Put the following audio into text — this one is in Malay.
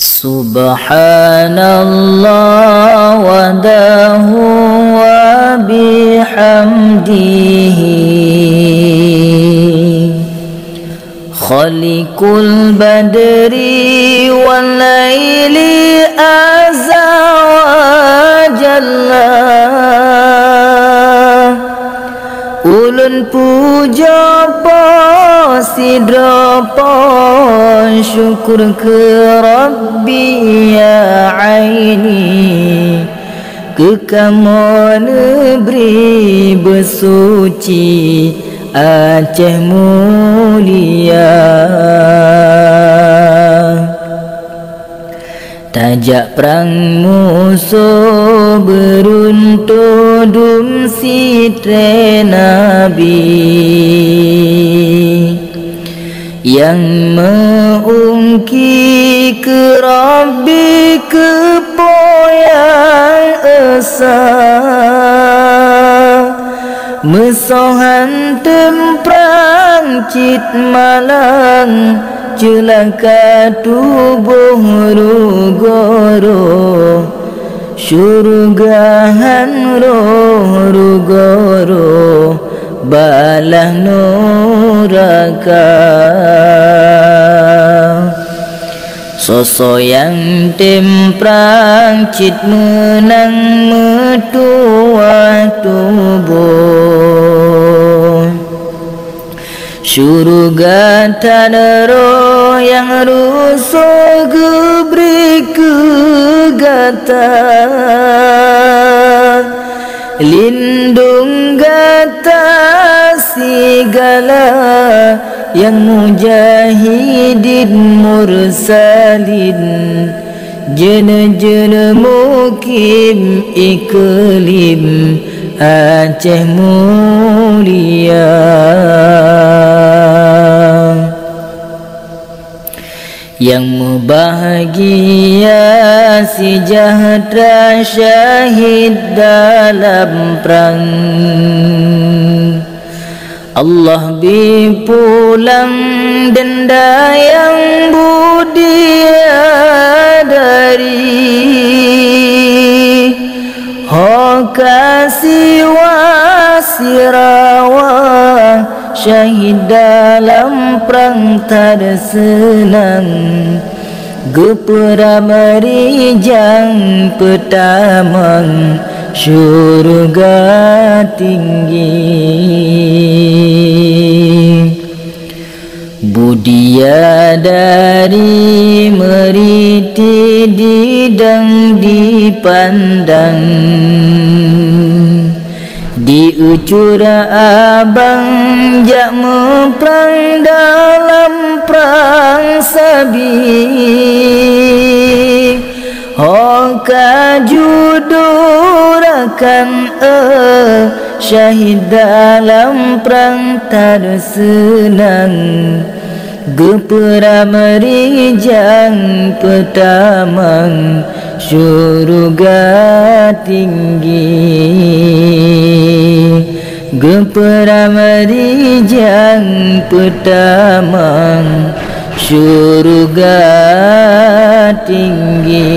Subhanallah wa dahu wa bihamdihi Khaliqul badri wal laili azza wa jalla Ulun puja sidra syukur ke Rabbi ya aini ke kamu negeri bersuci Aceh mulia Tajak perang musuh beruntudum sitre Nabi Yang mengungki ke Rabbi kepoyang esa Mesohan temprang cit malang Celaka tubuh rugoro Syurgahan roh rugoro Balah neraka Sosok yang temprang cit menang metua tubuh Syurga tanero yang rusuh gebri kegata Lindung gata segala yang mujahidin mursalin Jena-jena mukim iklim Aceh mulia Yang bahagia sejahtera syahid dalam perang Allah bipulang denda yang budi dari Hokasi wasirawa syahid dalam perang tak senang Gepera merijang petamang syurga tinggi Budia dari meriti didang dipandang Diucur abang jak memperang dalam perang sabi Hoka judurakan syahid dalam perang tak senang Gepera merijang petamang syurga tinggi Gepera merijang petamang syurga tinggi